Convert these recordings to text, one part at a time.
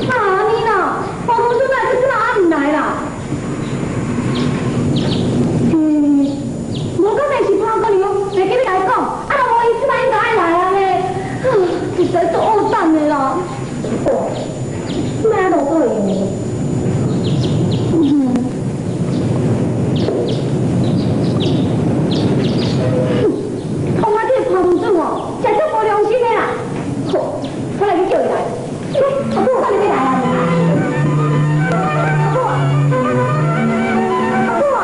啊，你呐，我无准来，你怎么唔来啦？我刚才是潘姑娘，袂记你来讲，啊，我意思嘛应该爱来啊咧，实在做恶蛋的啦。哦，咩都可以。我妈这潘公主哦，真足无良心的啦。好，我来去叫伊来。阿婆，快点来啊！阿婆，阿婆啊！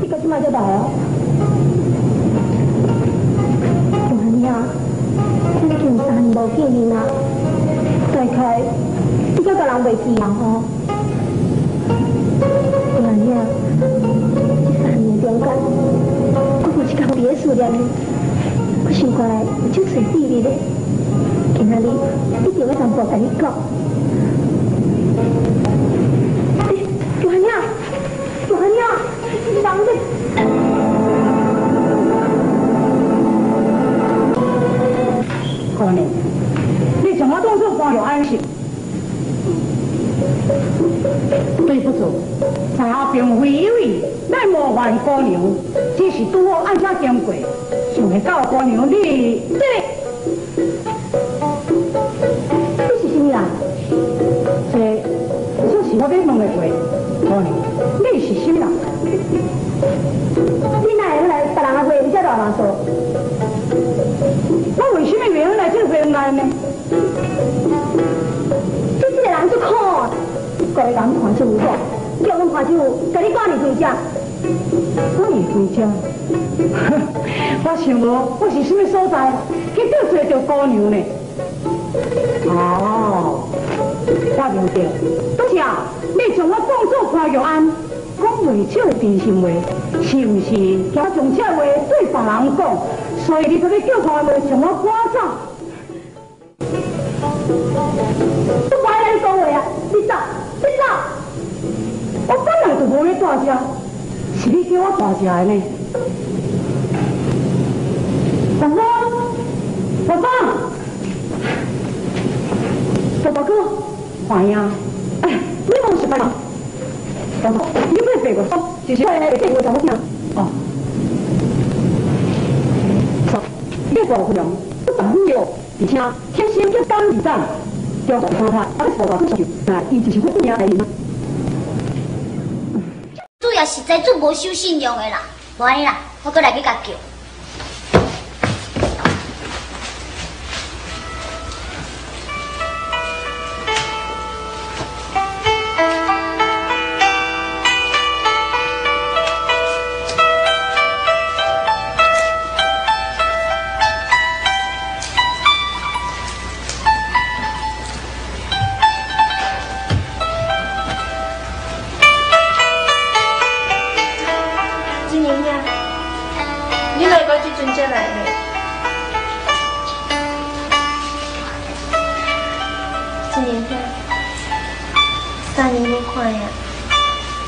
你个即摆就来哦。大兄，你近3年无见面啦，大概你个人袂记啊吼。大兄，这3年中间，我有一工伫咧思念你，我想过来有足侪秘密的，今仔日一定要同步甲你讲。大兄，大兄，人咧。姑娘，你将我当作官僚安心，对不住，在下并非有意来冒犯姑娘，只是拄好按下经过，想会教姑娘你是什么人？这是我要问的话，姑娘，你是什么人？你哪会来别人的会你才乱乱说？我为什么原来这个会来呢？你这个人足苦，各个人看起有我，叫阮看起有，甲你赶你回家。赶你回家？我想无，我是什么所在，去倒找着姑娘呢？哦，我明白。都是啊，你将我当作潘玉安，讲袂少真心话，是毋是？惊将这话对别人讲？所以你才要叫他们向我赶走。我白来讲话啊！你走，你走！我本来就无咧大声，是你叫我大声的呢。大哥，大哥，大哥，欢迎！哎，你冇食饭吗？大哥，你没背过书，就是我来背过怎么听？哦。这个姑娘不长不有，而且天生一干二战，叫大看他，啊，你无大去想，那伊就是我姑娘来人。主要实在做无守信用的啦，无安尼啦，我过来去甲叫。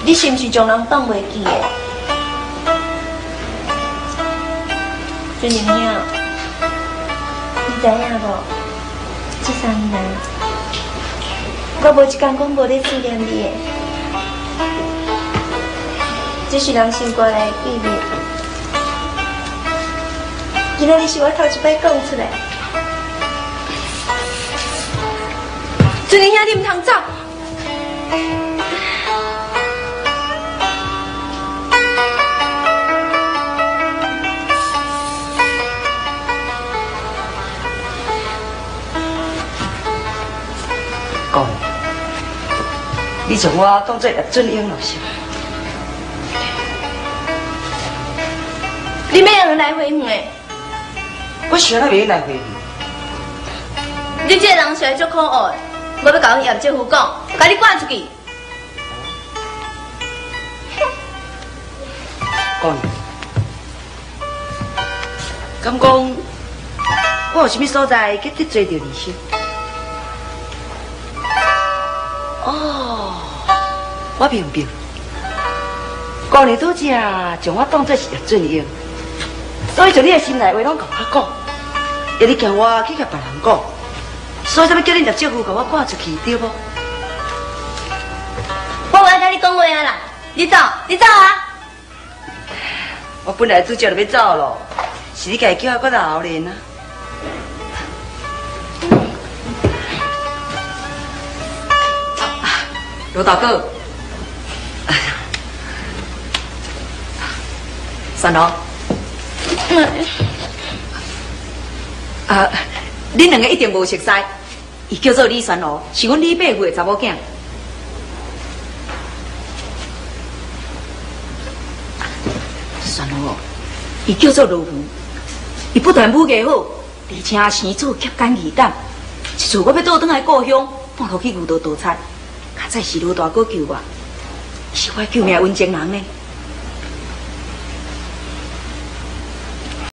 你是毋是将人当袂记的？俊宁兄，你知影无？这3年来，我无一天讲无咧思念你的，这是人心肝内的秘密。今仔日是我头一摆讲出来。俊宁兄，你唔通走！讲，你将我当作叶准英老师，你要人来回应的？我想要袂来回应。你这个人实在足可恶的，我要甲阮叶政府讲，甲你赶出去。讲，敢讲我有啥物所在去得罪着你先？哦，我明白。姑娘拄则将我当作是叶准英，所以就你的心内话拢甲我讲，要你叫我去甲别人讲，所以才要叫你入政府甲我赶出去，对不？我有要甲你讲话啊啦，你走啊！我本来主角就要走咯，是你家叫我搁留后面啊。罗大哥，三郎，恁两个一定无熟悉，伊叫做李三郎，是阮李伯父的查某囝。三郎，伊叫做罗福，伊不但武艺好，而且生做极简易胆。一次我要倒转来故乡，半路去牛道盗菜。较早是罗大哥救我，是我救命恩情人呢。